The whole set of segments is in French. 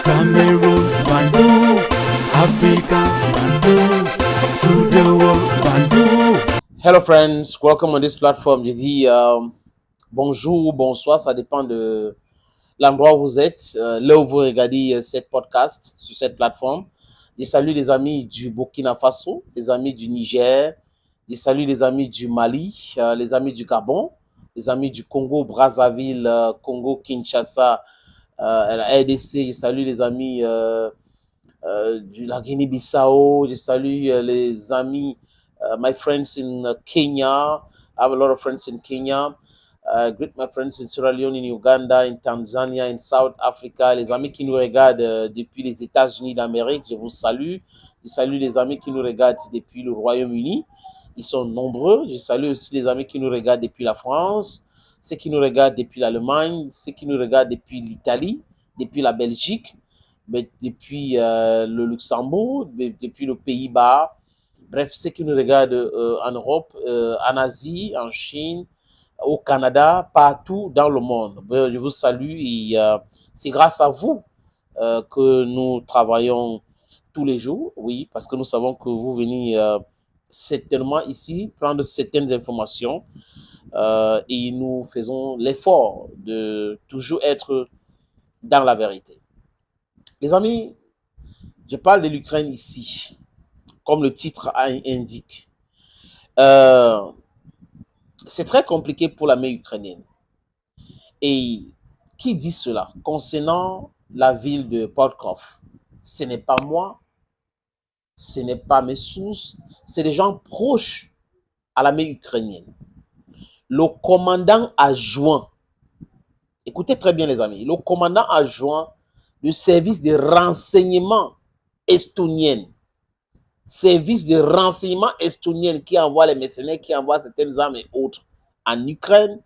Cameroon, Bandung, Africa, Bandung, to the world, Bandung. Hello friends, welcome on this platform. Je dis bonjour ou bonsoir, ça dépend de l'endroit où vous êtes, là où vous regardez cette podcast sur cette plateforme. Je salue les amis du Burkina Faso, les amis du Niger, je salue les amis du Mali, les amis du Gabon, les amis du Congo, Brazzaville, Congo, Kinshasa, la RDC, je salue les amis de la Guinée-Bissau, je salue les amis, my friends in Kenya. I have a lot of friends in Kenya. Greet my friends in Sierra Leone, in Uganda, in Tanzania, in South Africa. Les amis qui nous regardent depuis les États-Unis d'Amérique, je vous salue. Je salue les amis qui nous regardent depuis le Royaume-Uni. Ils sont nombreux. Je salue aussi les amis qui nous regardent depuis la France, ceux qui nous regardent depuis l'Allemagne, ceux qui nous regardent depuis l'Italie, depuis la Belgique, depuis le Luxembourg, depuis le Pays-Bas. Bref, ceux qui nous regardent en Europe, en Asie, en Chine, au Canada, partout dans le monde. Je vous salue et c'est grâce à vous que nous travaillons tous les jours, oui, parce que nous savons que vous venez certainement ici prendre certaines informations et nous faisons l'effort de toujours être dans la vérité. Les amis, je parle de l'Ukraine ici, comme le titre indique. C'est très compliqué pour l'armée ukrainienne. Et qui dit cela concernant la ville de Pokrovsk? Ce n'est pas moi, ce n'est pas mes sources, c'est des gens proches à l'armée ukrainienne. Le commandant adjoint, écoutez très bien les amis, le commandant adjoint du service de renseignement estonien, service de renseignement estonien qui envoie les mercenaires, qui envoie certaines armes et autres en Ukraine,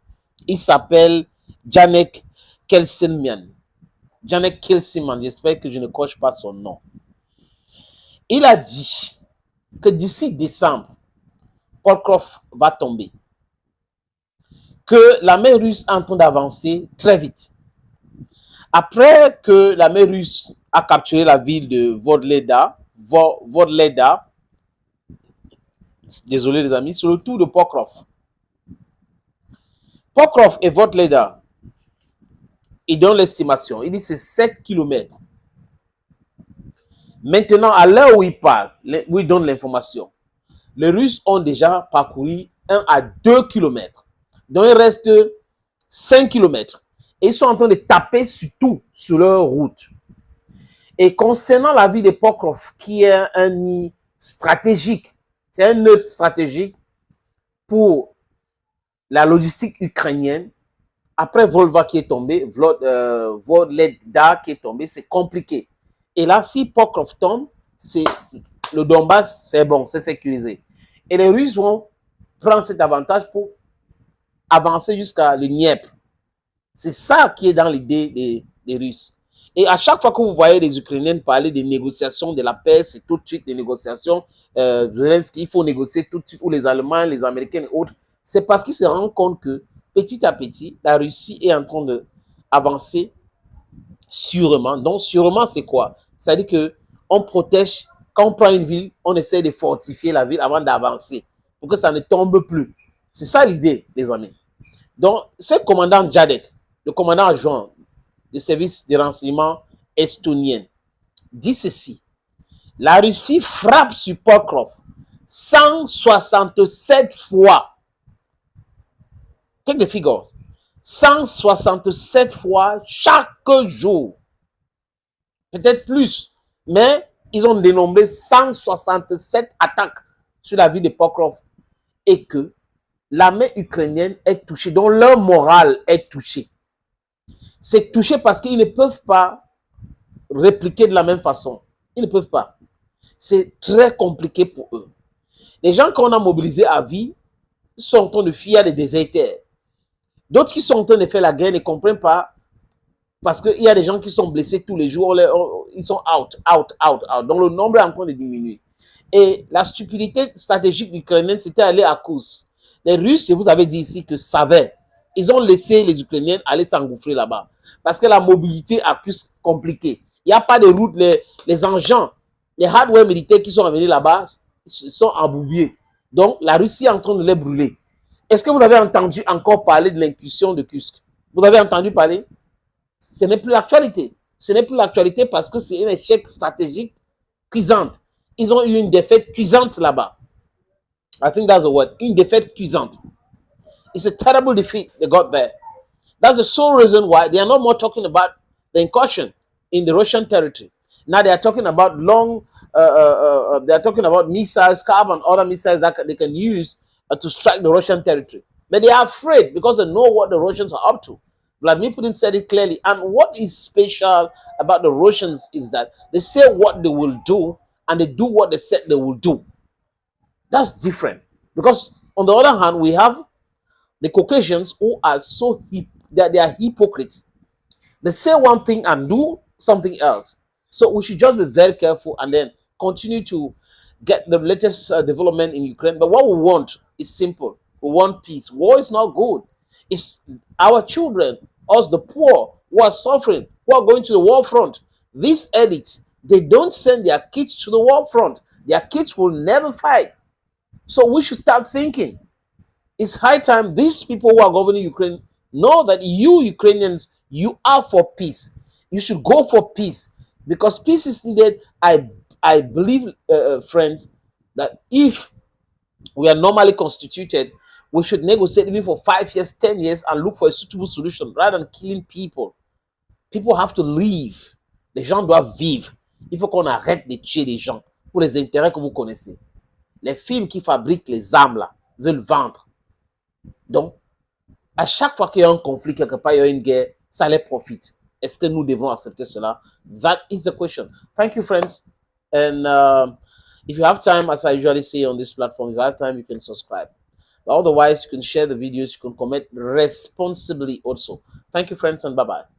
il s'appelle Janek Kelsenmian. Janek Kelsenmian, j'espère que je ne coche pas son nom. Il a dit que d'ici décembre, Pokrovsk va tomber. Que l'armée russe est en train d'avancer très vite. Après que l'armée russe a capturé la ville de Vodleda, désolé les amis, sur le tour de Pokrovsk. Pokrovsk et Vodleda, il donne l'estimation, il dit c'est 7 km. Maintenant, à l'heure où il parle, où il donne l'information, les Russes ont déjà parcouru 1 à 2 km. Donc, il reste 5 km. Et ils sont en train de taper surtout sur leur route. Et concernant la ville de Pokrovsk, qui est un nid stratégique, c'est un nœud stratégique pour la logistique ukrainienne. Après Volva qui est tombé, Vodleda qui est tombé, c'est compliqué. Et là, si Pokrovsk tombe, le Donbass, c'est bon, c'est sécurisé. Et les Russes vont prendre cet avantage pour avancer jusqu'à le Dniepr. C'est ça qui est dans l'idée des Russes. Et à chaque fois que vous voyez les Ukrainiens parler des négociations, de la paix, c'est tout de suite des négociations. Zelensky, il faut négocier tout de suite, ou les Allemands, les Américains et autres. C'est parce qu'ils se rendent compte que petit à petit, la Russie est en train d'avancer sûrement. Donc, sûrement, c'est quoi? C'est-à-dire qu'on protège, quand on prend une ville, on essaie de fortifier la ville avant d'avancer, pour que ça ne tombe plus. C'est ça l'idée, les amis. Donc, ce commandant Jadek, le commandant adjoint du service de renseignement estonien, dit ceci. La Russie frappe sur Pokrovsk 167 fois. Quelques figures. 167 fois chaque jour. Peut-être plus. Mais ils ont dénombré 167 attaques sur la ville de Pokrovsk. Et que l'armée ukrainienne est touchée, dont leur morale est touchée. C'est touché parce qu'ils ne peuvent pas répliquer de la même façon. Ils ne peuvent pas. C'est très compliqué pour eux. Les gens qu'on a mobilisés à vie sont en train de fuir des déserteurs. D'autres qui sont en train de faire la guerre ne comprennent pas parce qu'il y a des gens qui sont blessés tous les jours. Ils sont out. Donc le nombre est en train de diminuer. Et la stupidité stratégique ukrainienne, c'était aller à cause. Les Russes, je vous avais dit ici, que savaient. Ils ont laissé les Ukrainiens aller s'engouffrer là-bas. Parce que la mobilité est plus compliquée. Il n'y a pas de route, les engins, les hardware militaires qui sont amenés là-bas sont embourbés. Donc, la Russie est en train de les brûler. Est-ce que vous avez entendu encore parler de l'incursion de Kursk? Vous avez entendu parler? Ce n'est plus l'actualité. Ce n'est plus l'actualité parce que c'est un échec stratégique cuisante. Ils ont eu une défaite cuisante là-bas. I think that's the word. Une défaite cuisante. It's a terrible defeat they got there. That's the sole reason why they are not more talking about the incursion in the Russian territory. Now they are talking about they are talking about missiles, Scab and other missiles that they can use to strike the Russian territory. But they are afraid because they know what the Russians are up to. Vladimir Putin said it clearly. And what is special about the Russians is that they say what they will do and they do what they said they will do. That's different. Because on the other hand, we have the Caucasians who are they are hypocrites. They say one thing and do something else. So we should just be very careful and then continue to get the latest development in Ukraine. But what we want is simple. We want peace. War is not good. It's our children, us the poor, who are suffering, who are going to the war front. These elites, they don't send their kids to the war front. Their kids will never fight. So we should start thinking. It's high time these people who are governing Ukraine know that you Ukrainians, you are for peace. You should go for peace because peace is needed. I believe, friends, that if we are normally constituted, we should negotiate even for 5 years, 10 years, and look for a suitable solution rather than killing people. People have to live. Les gens doivent vivre. Il faut qu'on arrête de tuer les gens pour les intérêts que vous connaissez. Les films qui fabriquent les armes là veulent vendre. Donc, à chaque fois qu'il y a un conflit quelque part, il y a une guerre, ça les profite. Est-ce que nous devons accepter cela? That is the question. Thank you, friends. And if you have time, as I usually say on this platform, if you have time, you can subscribe. But otherwise, you can share the videos, you can comment responsibly also. Thank you, friends, and bye-bye.